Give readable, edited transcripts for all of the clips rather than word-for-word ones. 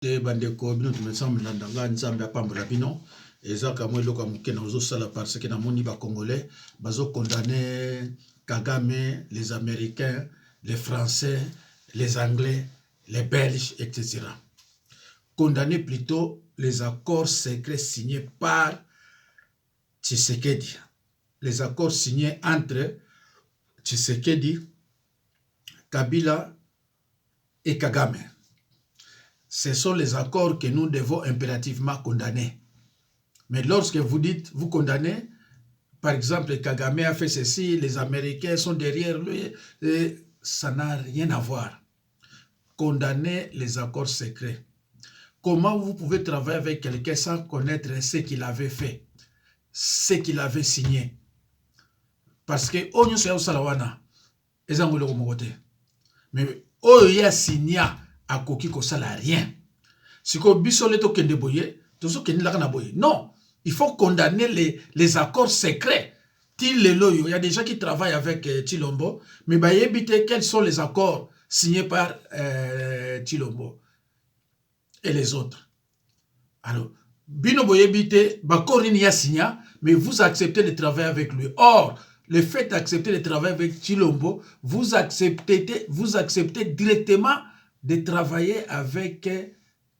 te bandeko bino tumesamba landanga nzambe apambola bino ezaka mo eloko moke na ozosala parce que namoni ba congolais bazo condamner Kagame, les Américains, les Français, les Anglais, les Belges, etc. Condamner plutôt les accords secrets signés par Tshisekedi. Les accords signés entre Tshisekedi, Kabila et Kagame. Ce sont les accords que nous devons impérativement condamner. Mais lorsque vous dites, vous condamnez, par exemple, Kagame a fait ceci, les Américains sont derrière lui, ça n'a rien à voir. Condamner les accords secrets. Comment vous pouvez travailler avec quelqu'un sans connaître ce qu'il avait fait, ce qu'il avait signé? Parce que on y a salawana, mais on y a signé à koki ko sala rien. Si ko bisole to kende boye, to so kende la kana boye. Non, il faut condamner les accords secrets. Il y a des gens qui travaillent avec Tshilombo, mais bah éviter quels sont les accords signés par Tshilombo et les autres. Alors, Bino Boyebite, Bakorin y a signé, mais vous acceptez de travailler avec lui. Or, le fait d'accepter de travailler avec Tshilombo, vous acceptez directement de travailler avec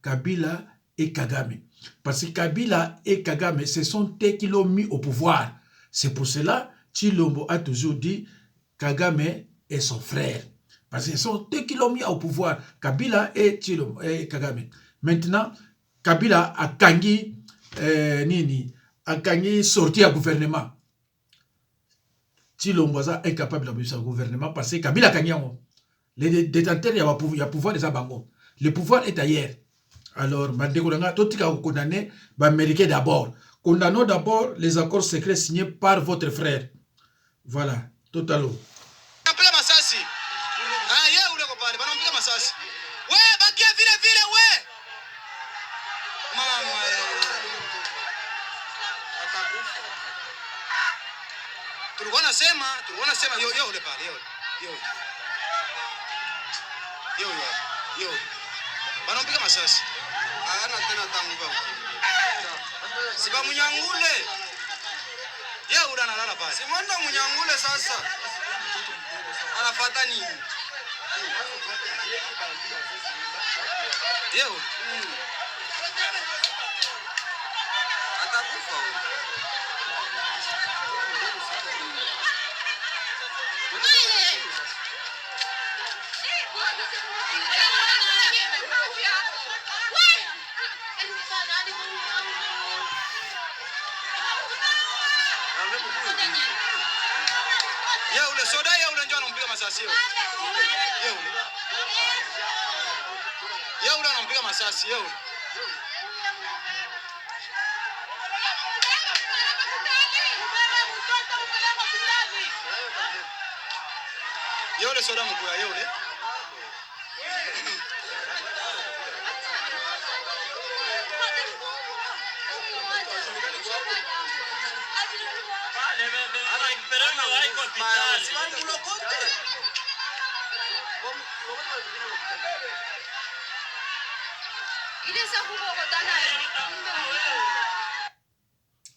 Kabila et Kagame. Parce que Kabila et Kagame, ce sont eux qui l'ont mis au pouvoir. C'est pour cela que Tshilombo a toujours dit Kagame est son frère. Parce que ce sont eux qui l'ont mis au pouvoir. Kabila et Tshilombo et Kagame. Maintenant, Kabila a kangi sorti à gouvernement. Tshilombo est incapable de faire gouvernement parce que Kabila a kangi. Les détenteurs, il y a pouvoir des abango. Le pouvoir est ailleurs. Alors, tout condamné, Américain d'abord. Condamnons d'abord les accords secrets signés par votre frère. Voilà, totalement. Banampiga masasi. Ana tena tangu baba. Siba munyangule. Yeye ula analala pale. Si mwenda munyangule sasa. Anafuata nini? Yeye. Atakufa huyo. Yule soda yule njoo anampiga masasi yule. Yule anampiga masasi yule. Yule soda mkuu yule.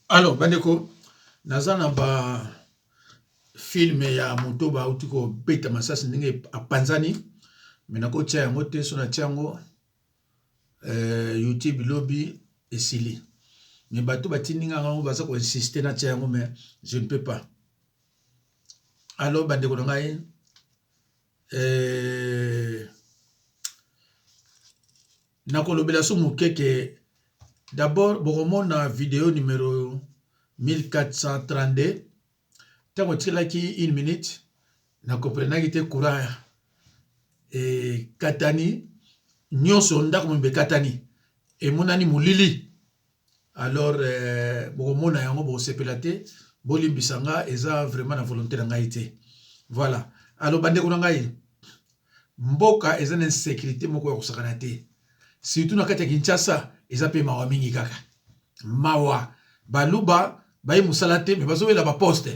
Alors, bandeko, nazana ba film ya moto ba utiko beta masasi ndenge apanzani, menako tia yango te sona tiango YouTube lobby esili. Mais bato batininga ngo baza ko insister na tia yango mais je ne peux pas. Alors bandeko ngai nakolobela so mukeke d'abord bokomona vidéo numéro 1432 tango tilaki 1 minute na comprenaki te courant et katani nyonso ndako mbe katani et monani mulili. Alors bokomona yango bosepela te bolimbisanga eza vraiment na volonté na ngai te. Voilà. Alors bandeko na ngai mboka eza na insécurité moko ya kosakana te. Surtout na kati ya Kinshasa eza pe mawa mingi kaka. Mawa baluba bayi musala te mais bazowela ba poste.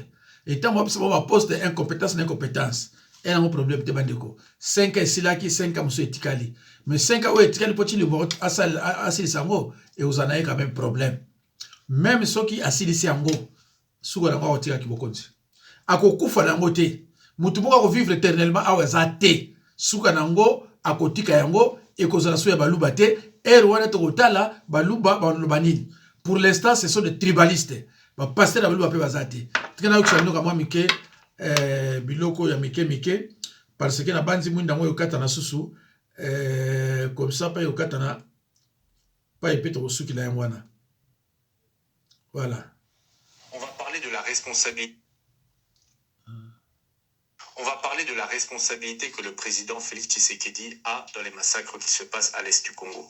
Et tant ba poste incompétence na incompétence. et un problème de bandeko 5 ans silaki 5 ans monsieur etikali mais 5 ans etikali poti le bord asili sango et vous en avez quand même problème même ceux qui asili sango suko na ngwa otika kibokonzi akokufa nango te mutu boka ko vivre éternellement awa te suka nango akotika yango ekozala so ya baluba te wana tokotala baluba baloba nini. Pour l'instant ce sont des tribalistes bapasteur na baluba pe bazate tikana yokusanoka mwa mike biloko ya mike parce que na banzi mwinda ngo yokata na susu comme ça pa yokata na pa epete kosuki la yangwana. Voilà. On va parler de la responsabilité. On va parler de la responsabilité que le président Félix Tshisekedi a dans les massacres qui se passent à l'est du Congo.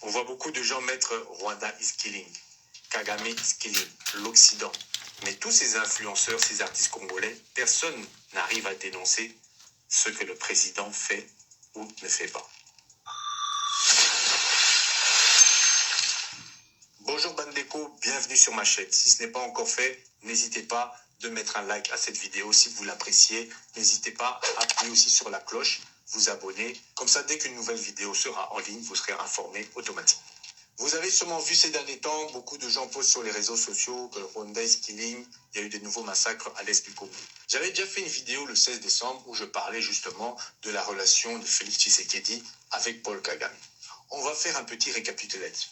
On voit beaucoup de gens mettre Rwanda is killing, Kagame is killing, l'Occident. Mais tous ces influenceurs, ces artistes congolais, personne n'arrive à dénoncer ce que le président fait ou ne fait pas. Bonjour Bandeko, bienvenue sur ma chaîne. Si ce n'est pas encore fait, n'hésitez pas de mettre un like à cette vidéo si vous l'appréciez. N'hésitez pas à appuyer aussi sur la cloche, vous abonner. Comme ça, dès qu'une nouvelle vidéo sera en ligne, vous serez informé automatiquement. Vous avez sûrement vu ces derniers temps, beaucoup de gens postent sur les réseaux sociaux que Rwanda is killing, il y a eu des nouveaux massacres à l'est du Congo. J'avais déjà fait une vidéo le 16 décembre où je parlais justement de la relation de Félix Tshisekedi avec Paul Kagame. On va faire un petit récapitulatif.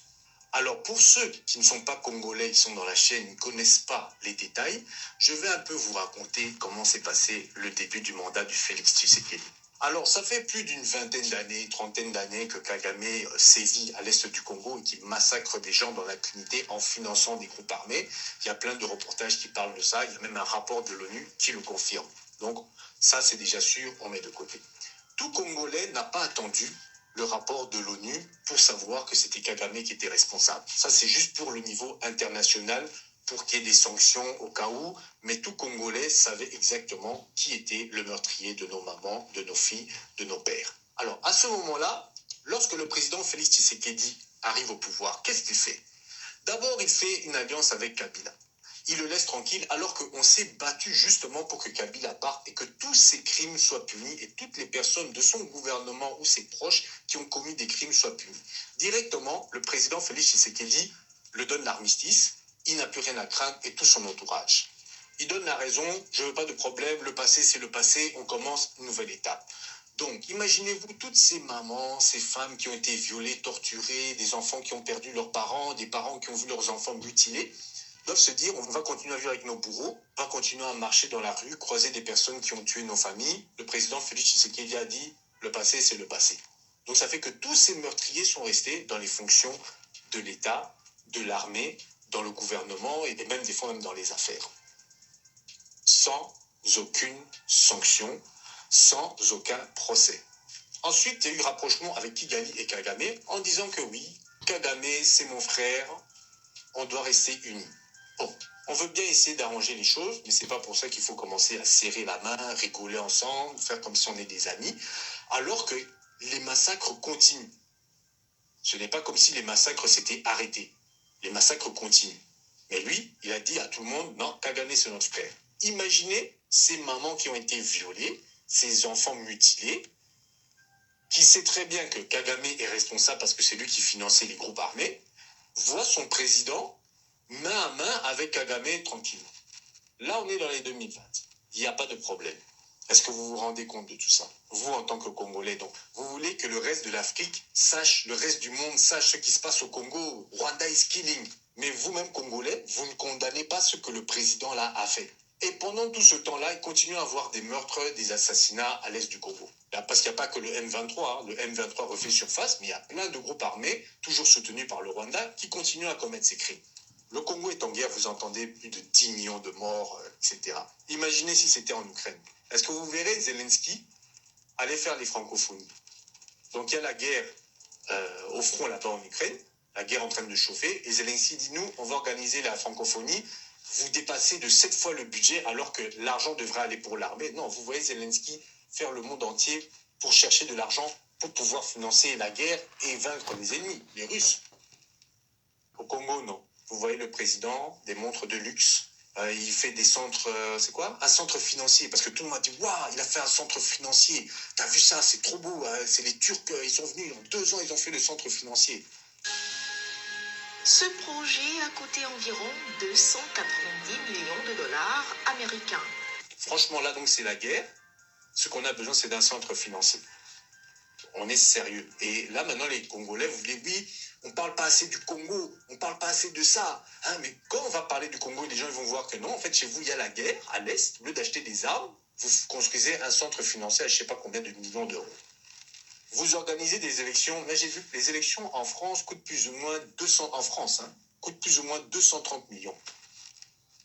Alors pour ceux qui ne sont pas congolais, ils sont dans la chaîne, ils ne connaissent pas les détails, je vais un peu vous raconter comment s'est passé le début du mandat du Félix Tshisekedi. Alors ça fait plus d'une vingtaine d'années, trentaine d'années que Kagame sévit à l'est du Congo et qui massacre des gens dans l'impunité en finançant des groupes armés. Il y a plein de reportages qui parlent de ça, il y a même un rapport de l'ONU qui le confirme. Donc ça c'est déjà sûr, on met de côté. Tout Congolais n'a pas attendu le rapport de l'ONU pour savoir que c'était Kagame qui était responsable. Ça, c'est juste pour le niveau international, pour qu'il y ait des sanctions au cas où, mais tout Congolais savait exactement qui était le meurtrier de nos mamans, de nos filles, de nos pères. Alors, à ce moment-là, lorsque le président Félix Tshisekedi arrive au pouvoir, qu'est-ce qu'il fait? D'abord, il fait une alliance avec Kabila. Il le laisse tranquille alors qu'on s'est battu justement pour que Kabila parte et que tous ses crimes soient punis et toutes les personnes de son gouvernement ou ses proches qui ont commis des crimes soient punis. Directement, le président Félix Tshisekedi le donne l'armistice, il n'a plus rien à craindre et tout son entourage. Il donne la raison, je ne veux pas de problème, le passé c'est le passé, on commence une nouvelle étape. Donc, imaginez-vous toutes ces mamans, ces femmes qui ont été violées, torturées, des enfants qui ont perdu leurs parents, des parents qui ont vu leurs enfants mutilés, doivent se dire, on va continuer à vivre avec nos bourreaux, on va continuer à marcher dans la rue, croiser des personnes qui ont tué nos familles. Le président Félix Tshisekedi a dit, le passé, c'est le passé. Donc ça fait que tous ces meurtriers sont restés dans les fonctions de l'État, de l'armée, dans le gouvernement et même des fois même dans les affaires. Sans aucune sanction, sans aucun procès. Ensuite, il y a eu rapprochement avec Kigali et Kagame en disant que oui, Kagame, c'est mon frère, on doit rester unis. Bon, on veut bien essayer d'arranger les choses, mais c'est pas pour ça qu'il faut commencer à serrer la main, rigoler ensemble, faire comme si on est des amis, alors que les massacres continuent. Ce n'est pas comme si les massacres s'étaient arrêtés. Les massacres continuent. Mais lui, il a dit à tout le monde, non, Kagame c'est notre frère. Imaginez ces mamans qui ont été violées, ces enfants mutilés, qui sait très bien que Kagame est responsable parce que c'est lui qui finançait les groupes armés, voit son président main à main avec Kagame tranquillement. Là, on est dans les 2020. Il n'y a pas de problème. Est-ce que vous vous rendez compte de tout ça? Vous, en tant que Congolais, donc, vous voulez que le reste de l'Afrique sache, le reste du monde sache ce qui se passe au Congo. Rwanda is killing. Mais vous-même, Congolais, vous ne condamnez pas ce que le président là a fait. Et pendant tout ce temps-là, il continue à avoir des meurtres, des assassinats à l'est du Congo. Là, parce qu'il n'y a pas que le M23. Hein. Le M23 refait surface, mais il y a plein de groupes armés, toujours soutenus par le Rwanda, qui continuent à commettre ces crimes. Le Congo est en guerre, vous entendez plus de 10 millions de morts, etc. Imaginez si c'était en Ukraine. Est-ce que vous verrez Zelensky aller faire les francophonies? Donc il y a la guerre au front là-bas en Ukraine, la guerre en train de chauffer, et Zelensky dit, nous, on va organiser la francophonie, vous dépassez de 7 fois le budget alors que l'argent devrait aller pour l'armée. Non, vous voyez Zelensky faire le monde entier pour chercher de l'argent pour pouvoir financer la guerre et vaincre les ennemis, les Russes. Au Congo, non. Vous voyez le président, des montres de luxe, il fait des centres, c'est quoi? Un centre financier, parce que tout le monde a dit, waouh, il a fait un centre financier, t'as vu ça, c'est trop beau, hein? C'est les Turcs, ils sont venus, en 2 ans, ils ont fait le centre financier. Ce projet a coûté environ 290 millions de dollars américains. Franchement, là, donc, c'est la guerre. Ce qu'on a besoin, c'est d'un centre financier. On est sérieux. Et là, maintenant, les Congolais, vous dites, oui, on ne parle pas assez du Congo, on ne parle pas assez de ça. Hein, mais quand on va parler du Congo, les gens ils vont voir que non, en fait, chez vous, il y a la guerre à l'Est. Au lieu d'acheter des armes, vous construisez un centre financier à je ne sais pas combien de millions d'euros. Vous organisez des élections. Là, j'ai vu que les élections en France coûtent plus ou moins 200... En France, hein, coûtent plus ou moins 230 millions.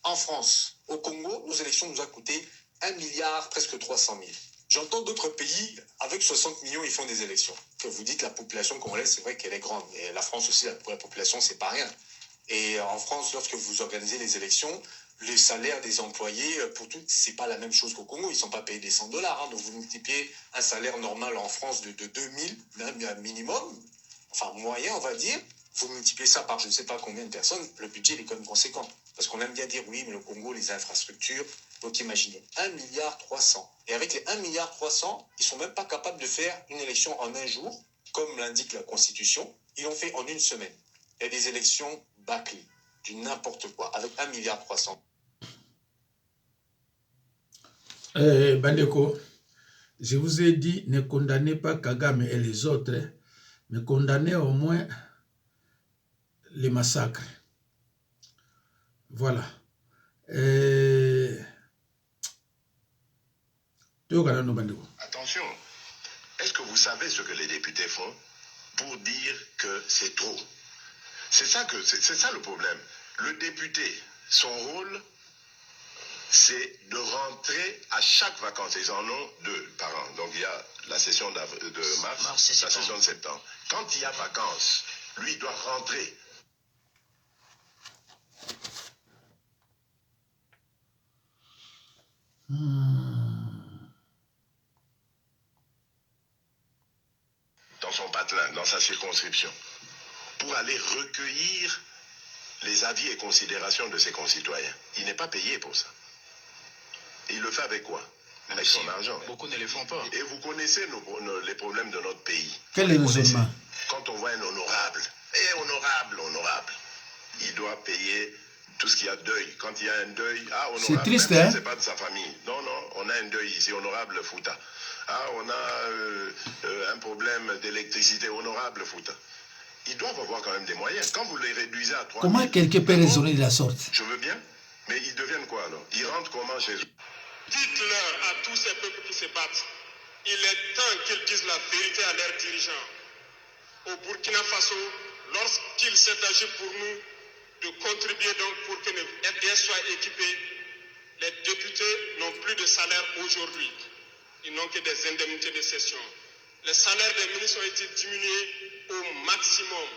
En France, au Congo, nos élections nous ont coûté 1 milliard, presque 300 000. J'entends d'autres pays, avec 60 millions, ils font des élections. Que vous dites la population congolaise, c'est vrai qu'elle est grande. Et la France aussi, pour la population, c'est pas rien. Et en France, lorsque vous organisez les élections, les salaires des employés, pour tout, c'est pas la même chose qu'au Congo. Ils sont pas payés des 100 $. Hein. Donc vous multipliez un salaire normal en France de 2000, même minimum, enfin moyen, on va dire. Vous multipliez ça par je ne sais pas combien de personnes, le budget est quand même conséquent. Parce qu'on aime bien dire, oui, mais le Congo, les infrastructures, donc imaginez, 1 milliard 300. Et avec les 1 milliard 300, ils ne sont même pas capables de faire une élection en un jour, comme l'indique la Constitution. Ils l'ont fait en une semaine. Il y a des élections bâclées, du n'importe quoi, avec 1 milliard 300. Bandeko, je vous ai dit, ne condamnez pas Kagame et les autres, mais condamnez au moins les massacres. Voilà. Attention, est-ce que vous savez ce que les députés font pour dire que c'est trop? C'est ça le problème. Le député, son rôle, c'est de rentrer à chaque vacances. Ils en ont 2 par an. Donc il y a la session de mars, la session de septembre. Quand il y a vacances, lui doit rentrer. Dans son patelin, dans sa circonscription, pour aller recueillir les avis et considérations de ses concitoyens. Il n'est pas payé pour ça. Il le fait avec quoi? Avec son argent. Beaucoup ne le font pas. Et vous connaissez les problèmes de notre pays. Quel est le raisonnement? Quand on voit un honorable, honorable, il doit payer tout ce qu'il y a de deuil. Quand il y a un deuil, honorable, c'est triste, même hein? si c'est pas de sa famille. Non, on a un deuil ici, honorable Fouta. On a un problème d'électricité, honorable Fouta. Ils doivent avoir quand même des moyens. Quand vous les réduisez à 3 comment 000, quelqu'un peut raisonner de la sorte? Je veux bien, mais ils deviennent quoi alors? Ils rentrent comment chez eux? Dites-leur à tous ces peuples qui se battent, il est temps qu'ils disent la vérité à leurs dirigeants. Au Burkina Faso, lorsqu'il s'est agi pour nous de contribuer donc pour que le FDS soit équipé, les députés n'ont plus de salaire aujourd'hui. Ils n'ont que des indemnités de session. Les salaires des ministres ont été diminués au maximum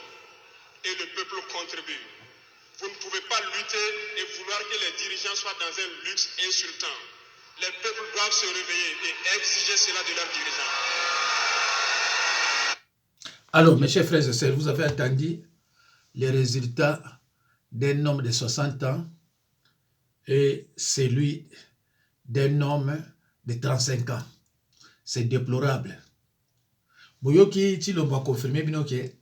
et le peuple contribue. Vous ne pouvez pas lutter et vouloir que les dirigeants soient dans un luxe insultant. Les peuples doivent se réveiller et exiger cela de leurs dirigeants. Alors, mes chers frères et sœurs, vous avez entendu les résultats d'un homme de 60 ans et celui d'un homme de 35 ans. C'est déplorable. Boyoki Chilomba a confirmé que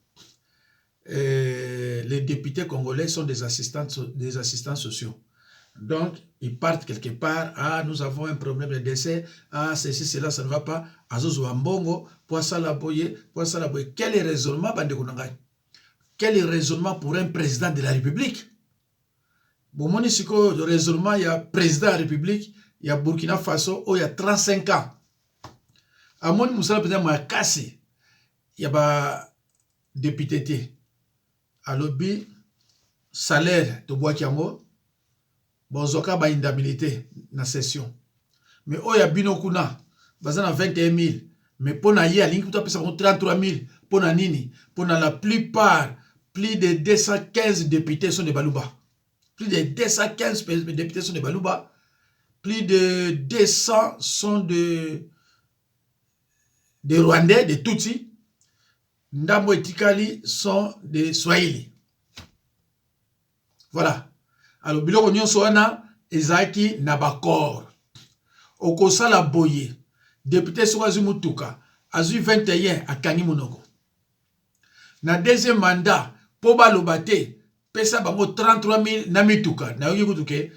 les députés congolais sont des assistants sociaux. Donc, ils partent quelque part. Nous avons un problème de décès. Ceci, cela, ça ne va pas. Azozo Ambongo, Poissalaboye. Quel est le raisonnement, Bandekonangay? Quel est le raisonnement pour un président de la République? Bon, mon le raisonnement, il y a président de la République, il y a Burkina Faso, il y a 35 ans. À mon Moussa, président, il y a cassé. Il y a député. À l'objet, salaire de Boakiango. Bonzoka ba indemnité na session. Mais oya binokuna bazana 21 000. Mais pour na yé alingi kuta pesa 33 000 pour na nini. Pour na la plupart, plus de 215 députés sont de Baluba. Plus de 215 députés sont de Baluba. Plus de 200 sont de Rwandais, de Tutsi. Ndambo et Tikali sont de Swahili. Voilà. Alors, biloko nyonso wana ezaki na bakor. Okosala boye. Député Sokazu Mutuka, azui 21 à Kangi Monoko. Na deuxième mandat, Poba Lobate, pesa bango 33 000 na mituka. Na yoki kutuke,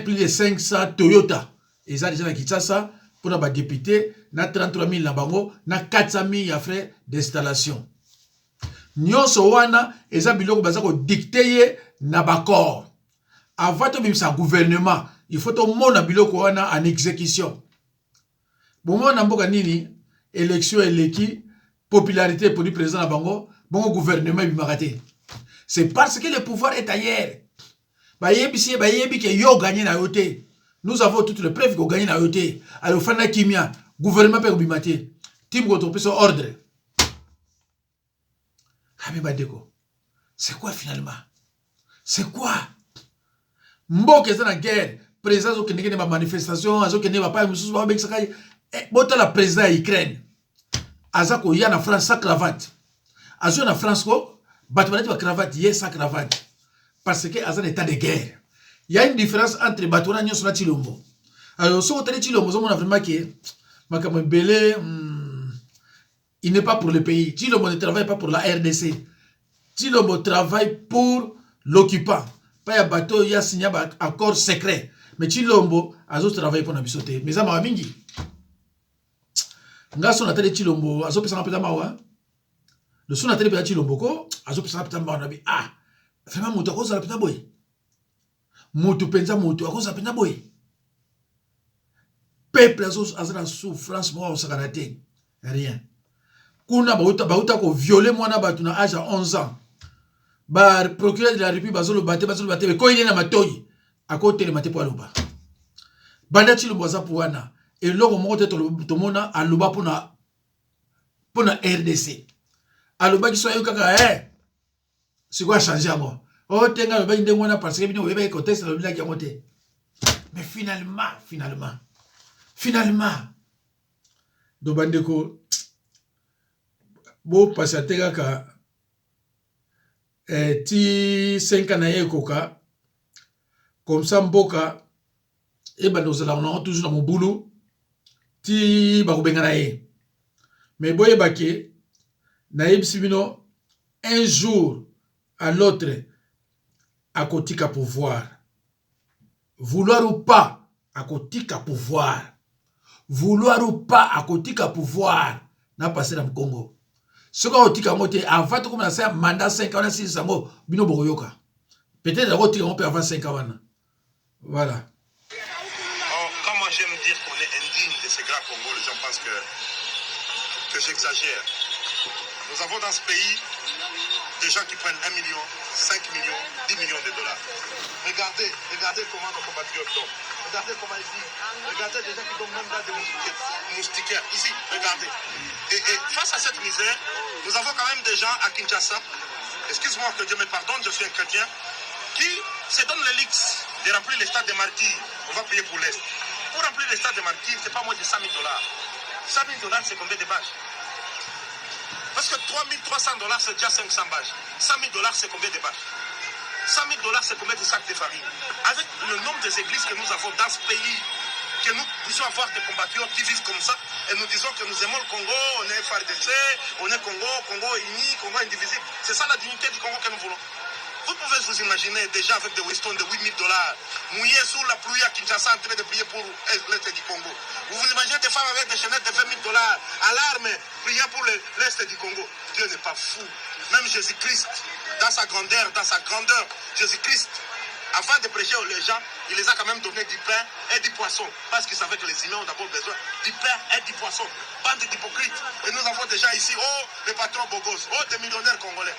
plus de 500 Toyota. Et ça déjà na Kinshasa, pour na ba député, na 33 000 na bango, na 400 000 ya frais d'installation. Nyonso wana, eza biloko bazako dicteye na bakor. Avant de bimisa gouvernement, il faut to mona biloko wana en exécution. Bon, on a mboka nini, élection eleki, popularité pour le président na bango, bon gouvernement bimarate. C'est parce que le pouvoir est ailleurs. Bayebi que yo gagné na yote. Nous avons toutes les preuves qu'on gagne na yote. Alors fana kimia, gouvernement peut bimate. Tim ko to ordre. Habibadeko. C'est quoi finalement? C'est quoi? Mboka est en guerre. Président zo kende ma manifestation, azo kende ba pa mususu ba beksakai. Bota la président Ukraine. Azako ya na France sans cravate. Azo na France ko batouati ba cravate yé sans cravate. Parce que azan état de guerre. Il y a une différence entre batouana nyoso na Chilombo. Alors so tele Chilombo zo mona vraiment que makamo belé il n'est pas pour le pays. Chilombo ne travaille pas pour la RDC. Chilombo travaille pour l'occupant. Pas ya bateau ya signé un accord secret. Mais Chilombo azo travaille pour na bisoté. Mais ça m'a mingi. Nga son atele Chilombo azo pesa ngapeta mawa. Le son atele pesa Chilombo ko azo pesa ngapeta mawa na bi vraiment moto akoza la peta boy. Moto penza moto akoza peta boy. Peuple azana souffrance mo osakana te. Rien. Kuna bauta ko violer mwana batu na âge à 11 ans. Ba procureur de la République bazolo baté ko il na matoyi. Akote le maté po aloba. Banda Chilombo aza pouana. Et là, on monte tout le monde à l'oba pour la RDC. À l'oba qui soit eu kaka, c'est quoi changer à moi? Oh, tenga l'oba inde mona parce que bien on veut contester l'oba qui a monté. Mais finalement, do bandeko, bo passe à tenga ka, ti 5 ans na koka, comme ça mboka, et ben nous allons toujours dans mon boulot. Ti bakubengana ye. Mais boye bake na yebisibino un jour à l'autre à kotika pouvoir. Vouloir ou pas à kotika pouvoir. Vouloir ou pas à kotika pouvoir na passé dans le Congo. Ce qu'on kotika moté avant de commencer à mandat 5 ans 6 ans bino boyoka. Peut-être qu'on kotika on peut avant 5 ans. Voilà. J'aime dire qu'on est indigne de ces grands Congos, les gens pensent que j'exagère. Nous avons dans ce pays des gens qui prennent 1 million, 5 millions, 10 millions de dollars. Regardez comment nos compatriotes dorment. Regardez comment ils vivent. Regardez des gens qui dorment même dans des moustiquaires. Ici, regardez. Et face à cette misère, nous avons quand même des gens à Kinshasa, excuse-moi que Dieu me pardonne, je suis un chrétien, qui se donnent le luxe de remplir les stades des martyrs. On va prier pour l'Est. Pour remplir les stades de martyrs, c'est pas moins de 100 000 $. 100 000 $, c'est combien de bâches? Parce que 3 300 $, c'est déjà 500 bâches. 100 000 $, c'est combien de bâches? 100 000 $, c'est combien de sacs de farine? Avec le nombre des églises que nous avons dans ce pays, que nous puissions avoir des compatriotes qui vivent comme ça, et nous disons que nous aimons le Congo, on est FARDC, on est Congo uni, Congo indivisible. C'est ça la dignité du Congo que nous voulons. Vous pouvez vous imaginer déjà avec des Winston de 8 000 $, mouillés sous la pluie à Kinshasa en train de prier pour l'Est du Congo. Vous vous imaginez des femmes avec des chaînettes de 20 000 $, à l'arme, priant pour l'Est du Congo. Dieu n'est pas fou. Même Jésus-Christ, dans sa grandeur, Jésus-Christ, avant de prêcher aux gens, il les a quand même donné du pain et du poisson. Parce qu'il savait que les humains ont d'abord besoin du pain et du poisson. Bande d'hypocrites. Et nous avons déjà ici, les patrons bogos, des millionnaires congolais.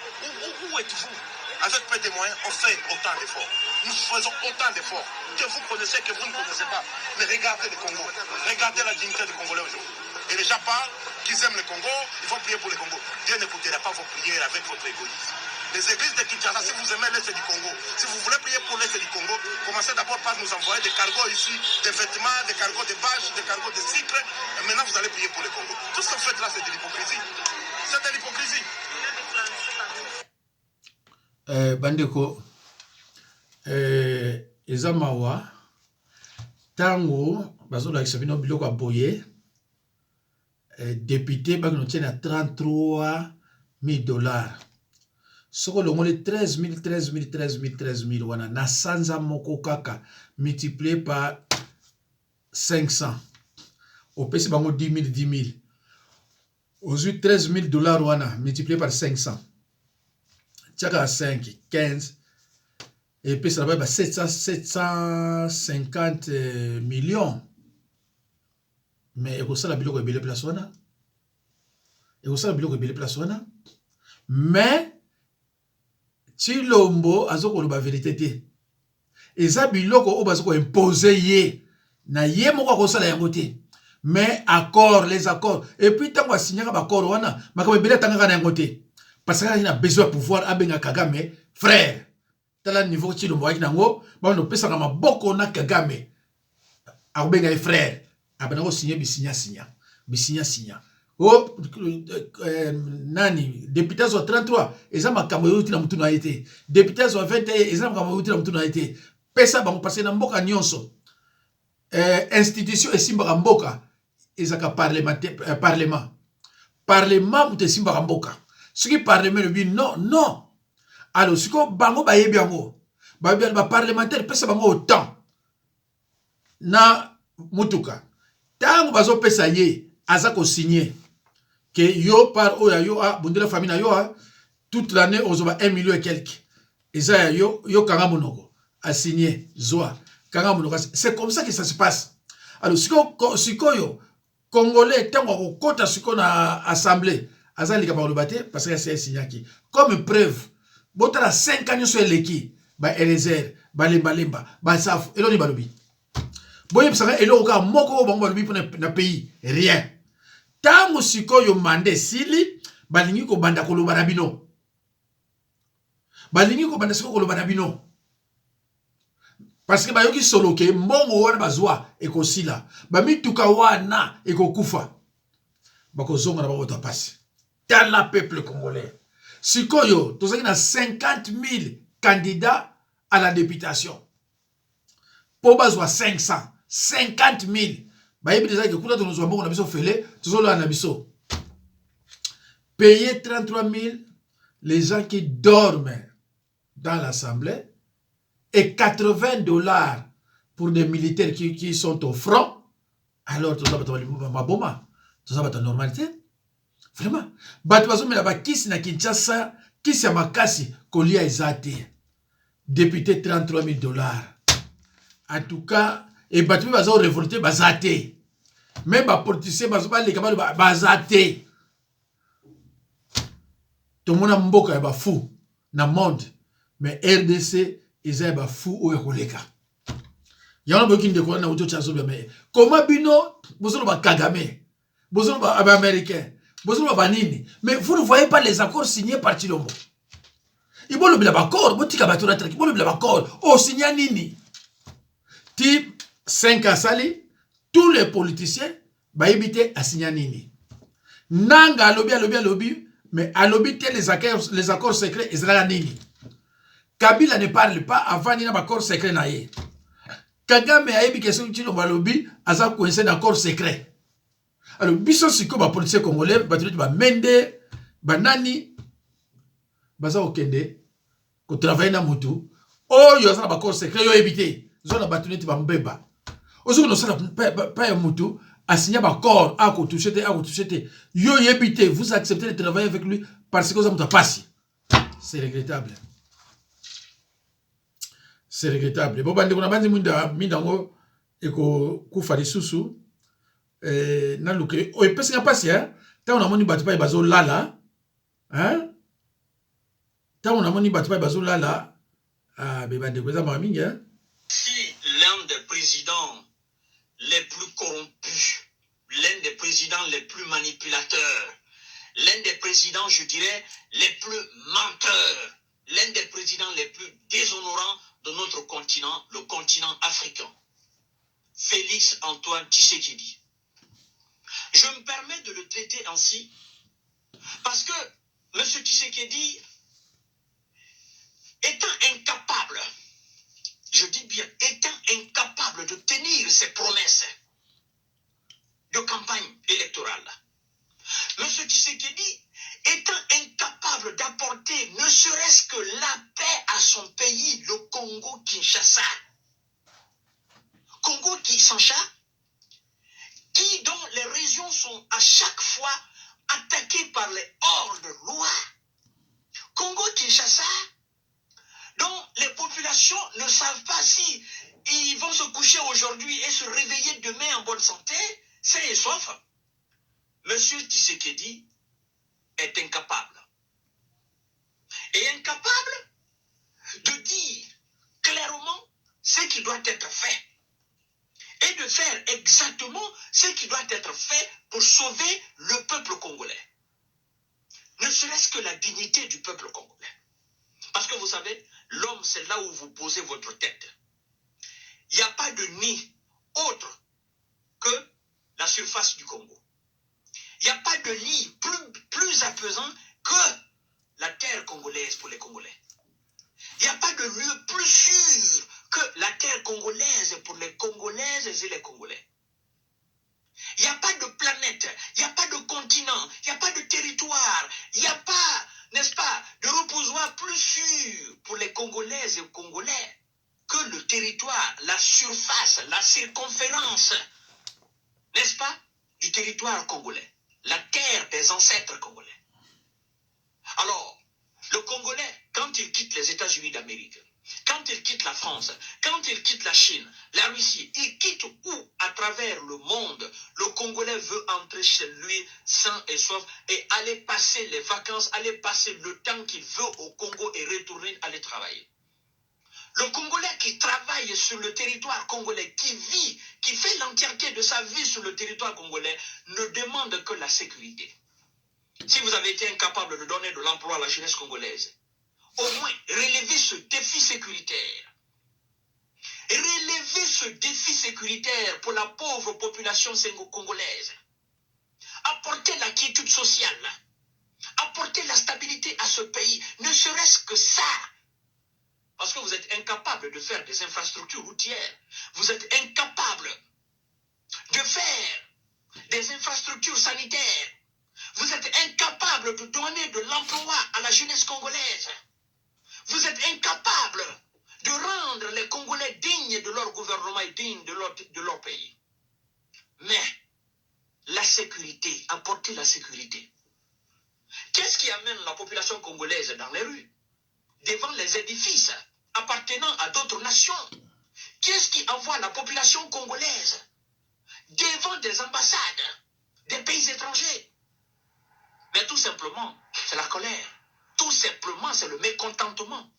Où êtes-vous? Avec peu de moyens, on fait autant d'efforts. Nous faisons autant d'efforts que vous connaissez, que vous ne connaissez pas. Mais regardez le Congo. Regardez la dignité du Congolais aujourd'hui. Et les gens parlent qu'ils aiment le Congo, ils vont prier pour le Congo. Dieu n'écoutera pas vos prières avec votre égoïsme. Les églises de Kinshasa, si vous aimez l'Est du Congo, si vous voulez prier pour l'Est du Congo, commencez d'abord par nous envoyer des cargos ici, des vêtements, des cargos de bâches, des cargos de sucre. Et maintenant, vous allez prier pour le Congo. Tout ce que vous faites là, c'est de l'hypocrisie. C'est de l'hypocrisie. Bandeko, eza mawa Tango, bazo la kisabino biloko a boye, député, bagno tient à 33 000 $. Soko longo les 13 000, wana, na sanza moko kaka, multiplié par 500. Au PC, bango 10 000. Aujourd'hui, 13 000 $, wana, multiplié par 500. Tchaka 5, 15. Et puis ça va 750 millions. Mais il ça la biloko ebele place wana. Il ça la biloko ebele place wana. Mais Chilombo azoko lo ba vérité te. Eza biloko o bazoko imposer ye. Na ye moko ko sala yango te. Mais accord, les accords. Et puis tant qu'on signer ba accord wana, makaba ebele tanga na yango te. Parce qu'il a besoin de pouvoir abenga Kagame frère. Tala niveau Chilombo aki nango, ba no pesa na maboko na Kagame. Abenga frère. Abanako signer bisinya. Oh, nani, député zo 33, eza makambo yoti na mutu na été. Député zo 21, eza makambo yoti na mutu na été. Pesa bango parce na mboka nyonso. Institution esimba mboka ezaka parlement. Parlement mutu esimba mboka. Ce qui parlement le non. Alors, ce que bango ba yebi yango. Ba parlementaire pesa bango autant. Na mutuka. Tango bazo pesa ye, azako signer. Que yo par oya yo a bundela famille na yo a toute l'année on va 1 million et quelques. Et ça yo kanga monoko a signé zoa kanga monoko. C'est comme ça que ça se passe. Alors siko yo congolais tango ko kota siko na assemblée azali ka ba lobate parce que c'est signé qui comme preuve botala 5 ans sur leki ba Elezer ba lemba ba saf eloni ba lobi boye psaka elo ka moko bango ba lobi pour na pays rien. Tango sikoyo mande sili balingi ko banda koloba na bino. Balingi ko banda siko koloba na bino. Parce que bayoki solo ke mbongo wana bazwa ekosila. Ba mituka wana ekokufa. Bako zonga na bako passe. Dans la peuple congolais. Sikoyo tozaki na 50 000 candidats à la députation. Po bazwa 50 000. Bayebi déjà que kuna to nous avons na biso fele, tozolo na biso. Payer 33 000 les gens qui dorment dans l'assemblée et 80 $ pour des militaires qui sont au front. Alors tout ça va maboma. Tout ça va ta normalité. Vraiment. Batu bazo mela ba kisi na Kinshasa, kisi ya makasi kolia ezate. Député 33 000 $. En tout cas, et batu bazo révolté bazate. Même les politiciens les camarades bazate. Tout le monde mboka est fou dans le monde. Mais RDC ils est fou ou ekoleka. Yana boki ndeko na uto chaso mais comment bino bozolo ba Kagame, bozolo ba américain, bozolo ba nini. Mais vous ne voyez pas les accords signés par Chilombo. Il bolo bila accord, botika batura traki, bolo bila accord. Oh signé nini. Type 5 à Sali, tous les politiciens ba éviter à signer nini. Nanga alobi, mais alobi les accords secrets Israël nini. Kabila ne parle pas avant ni na accord secret na ye. Kagame a ébi question Chilombo alobi aza coincé dans accord secret. Alors biso siko ba politicien congolais ba tu ba mende banani baza okende ko travailler na mutu oyo aza na accord secret yo éviter zona batuneti ba mbeba. Ozo no sala pas mutu a signé accord a ko toucher te yo éviter vous acceptez de travailler avec lui parce que ça muta passi. C'est regrettable. C'est regrettable. Bon, bande kuna bandi mindango eko kufa lisusu na luke o epesi nga pasi ta on amoni batu pa bazo lala ta on amoni batu pa bazo lala be bande ko za mamingi Si l'un des présidents les plus corrompus, l'un des présidents les plus manipulateurs, l'un des présidents, je dirais, les plus menteurs, l'un des présidents les plus déshonorants de notre continent, le continent africain, Félix Antoine Tshisekedi. Je me permets de le traiter ainsi parce que M. Tshisekedi étant incapable, je dis bien étant incapable de tenir ses promesses de campagne électorale. M. Tshisekedi étant incapable d'apporter ne serait-ce que la paix à son pays, le Congo-Kinshasa. Congo-Kinshasa, dont les régions sont à chaque fois attaquées par les hors-de-loi. Congo-Kinshasa, dont les populations ne savent pas si ils vont se coucher aujourd'hui et se réveiller demain en bonne santé, sain et sauf. M. Tshisekedi est incapable. Et incapable de dire clairement ce qui doit être fait. Et de faire exactement ce qui doit être fait pour sauver le peuple congolais. Ne serait-ce que la dignité du peuple congolais. Parce que vous savez, l'homme, c'est là où vous posez votre tête. Il n'y a pas de nid autre que la surface du Congo. Il n'y a pas de lit plus apaisant que la terre congolaise pour les Congolais. Il n'y a pas de lieu plus sûr que la terre congolaise pour les Congolaises et les Congolais. Il n'y a pas de planète, il n'y a pas de continent, il n'y a pas de territoire, il n'y a pas, n'est-ce pas, de reposoir plus sûr pour les Congolaises et Congolais que le territoire, la surface, la circonférence, n'est-ce pas, du territoire congolais, la terre des ancêtres congolais. Alors, le Congolais, quand il quitte les États-Unis d'Amérique, quand il quitte la France, quand il quitte la Chine, la Russie, il quitte où à travers le monde, le Congolais veut entrer chez lui sain et sauf et aller passer les vacances, aller passer le temps qu'il veut au Congo et retourner aller travailler. Le Congolais qui travaille sur le territoire congolais, qui vit, qui fait l'entièreté de sa vie sur le territoire congolais, ne demande que la sécurité. Si vous avez été incapable de donner de l'emploi à la jeunesse congolaise, au moins relevez ce défi sécuritaire. Relevez ce défi sécuritaire pour la pauvre population congolaise. Apportez la quiétude sociale. Apportez la stabilité à ce pays. Ne serait-ce que ça. Parce que vous êtes incapable de faire des infrastructures routières. Vous êtes incapable de faire des infrastructures sanitaires. Vous êtes incapable de donner de l'emploi à la jeunesse congolaise. Vous êtes incapable de rendre les Congolais dignes de leur gouvernement et dignes de leur pays. Mais la sécurité, apporter la sécurité. Qu'est-ce qui amène la population congolaise dans les rues, devant les édifices appartenant à d'autres nations? Qu'est-ce qui envoie la population congolaise devant des ambassades des pays étrangers? Mais tout simplement, c'est la colère. Tout simplement, c'est le mécontentement.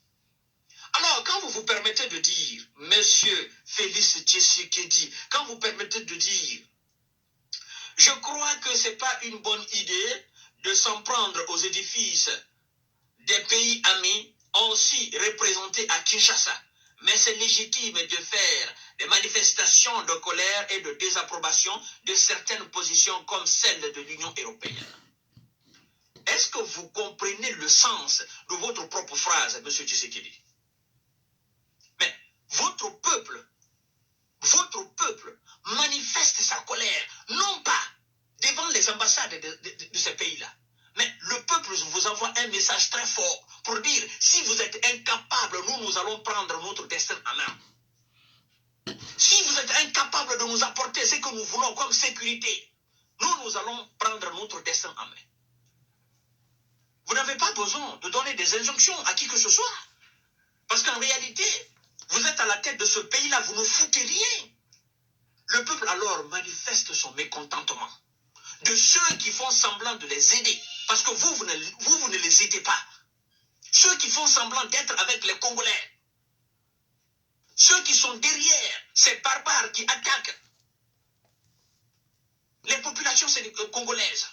Alors, quand vous vous permettez de dire, Monsieur Félix Tshisekedi, quand vous permettez de dire, je crois que ce n'est pas une bonne idée de s'en prendre aux édifices des pays amis, aussi représentés à Kinshasa. Mais c'est légitime de faire des manifestations de colère et de désapprobation de certaines positions comme celle de l'Union européenne. Est-ce que vous comprenez le sens de votre propre phrase, M. Tshisekedi? Mais votre peuple manifeste sa colère, non pas devant les ambassades de ces pays-là, mais le peuple vous envoie un message très fort pour dire, si vous êtes incapable, nous allons prendre notre destin en main. Si vous êtes incapable de nous apporter ce que nous voulons comme sécurité, nous allons prendre notre destin en main. Vous n'avez pas besoin de donner des injonctions à qui que ce soit. Parce qu'en réalité, vous êtes à la tête de ce pays-là, vous ne foutez rien. Le peuple alors manifeste son mécontentement de ceux qui font semblant de les aider. Parce que vous ne les aidez pas. Ceux qui font semblant d'être avec les Congolais. Ceux qui sont derrière ces barbares qui attaquent les populations congolaises.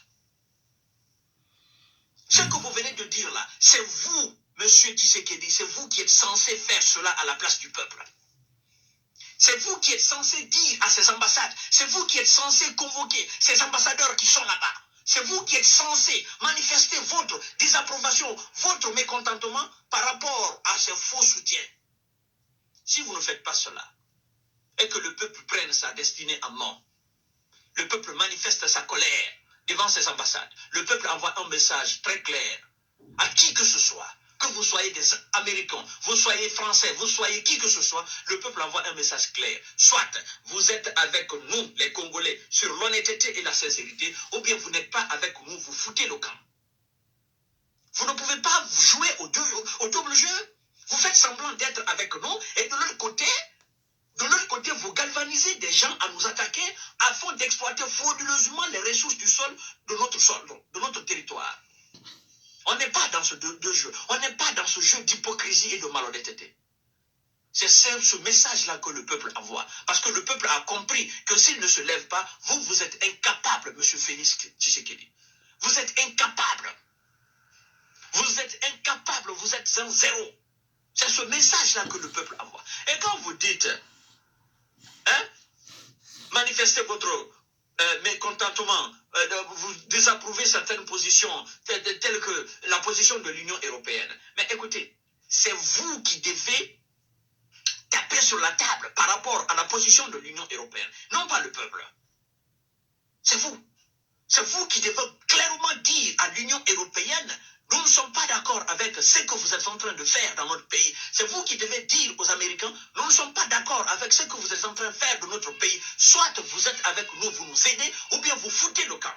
Ce que vous venez de dire là, c'est vous, Monsieur Tshisekedi, c'est vous qui êtes censé faire cela à la place du peuple. C'est vous qui êtes censé dire à ces ambassades, c'est vous qui êtes censé convoquer ces ambassadeurs qui sont là-bas. C'est vous qui êtes censé manifester votre désapprobation, votre mécontentement par rapport à ces faux soutiens. Si vous ne faites pas cela, et que le peuple prenne sa destinée en main. Le peuple manifeste sa colère devant ses ambassades. Le peuple envoie un message très clair à qui que ce soit. Que vous soyez des Américains, vous soyez Français, vous soyez qui que ce soit, le peuple envoie un message clair. Soit vous êtes avec nous, les Congolais, sur l'honnêteté et la sincérité, ou bien vous n'êtes pas avec nous, vous foutez le camp. Vous ne pouvez pas jouer au double jeu. Vous faites semblant d'être avec nous, et de l'autre côté, vous galvanisez des gens à nous attaquer afin d'exploiter frauduleusement les ressources du sol, de notre territoire. On n'est pas dans ce deux jeux. On n'est pas dans ce jeu d'hypocrisie et de malhonnêteté. C'est ce message-là que le peuple envoie. Parce que le peuple a compris que s'il ne se lève pas, vous êtes incapable, M. Félix Tshisekedi. Vous êtes incapable. Vous êtes incapable, vous êtes un zéro. C'est ce message-là que le peuple envoie. Et quand vous dites, manifestez votre mécontentement, vous désapprouvez certaines positions, telles que la position de l'Union européenne. Mais écoutez, c'est vous qui devez taper sur la table par rapport à la position de l'Union européenne, non pas le peuple. C'est vous. C'est vous qui devez clairement dire à l'Union européenne, nous ne sommes pas d'accord avec ce que vous êtes en train de faire dans notre pays. C'est vous qui devez dire aux Américains, nous ne sommes pas d'accord avec ce que vous êtes en train de faire de notre pays. Soit vous êtes avec nous, vous nous aidez, ou bien vous foutez le camp.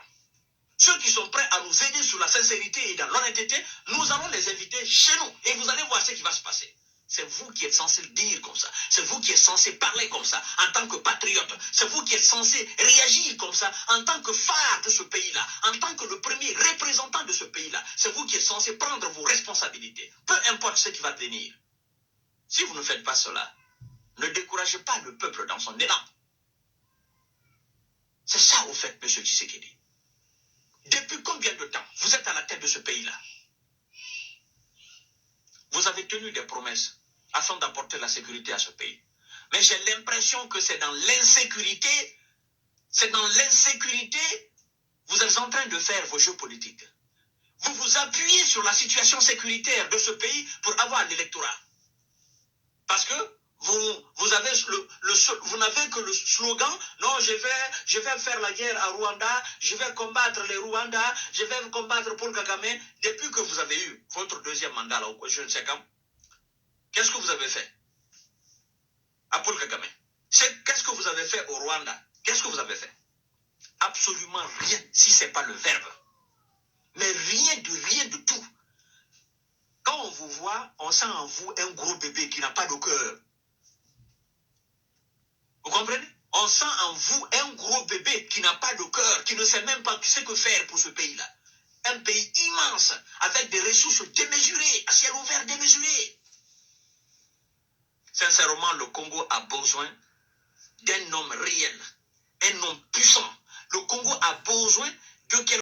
Ceux qui sont prêts à nous aider sur la sincérité et dans l'honnêteté, nous allons les inviter chez nous. Et vous allez voir ce qui va se passer. C'est vous qui êtes censé le dire comme ça. C'est vous qui êtes censé parler comme ça en tant que patriote. C'est vous qui êtes censé réagir comme ça en tant que phare de ce pays-là, en tant que le premier représentant de ce pays-là. C'est vous qui êtes censé prendre vos responsabilités. Peu importe ce qui va venir. Si vous ne faites pas cela, ne découragez pas le peuple dans son élan. C'est ça au fait, M. Tshisekedi. Depuis combien de temps vous êtes à la tête de ce pays-là? Vous avez tenu des promesses afin d'apporter la sécurité à ce pays. Mais j'ai l'impression que c'est dans l'insécurité, vous êtes en train de faire vos jeux politiques. Vous vous appuyez sur la situation sécuritaire de ce pays pour avoir l'électorat. Parce que vous n'avez que le slogan, non, je vais faire la guerre à Rwanda, je vais combattre les Rwandais, je vais combattre Paul Kagame. Depuis que vous avez eu votre deuxième mandat, là, je ne sais quand, qu'est-ce que vous avez fait à Paul Kagame? Qu'est-ce que vous avez fait au Rwanda? Qu'est-ce que vous avez fait? Absolument rien, si ce n'est pas le verbe. Mais rien de tout. Quand on vous voit, on sent en vous un gros bébé qui n'a pas de cœur. Vous comprenez? On sent en vous un gros bébé qui n'a pas de cœur, qui ne sait même pas ce que faire pour ce pays-là. Un pays immense, avec des ressources démesurées, à ciel ouvert démesuré. Sincèrement, le Congo a besoin d'un homme réel, un homme puissant. Le Congo a besoin de quelqu'un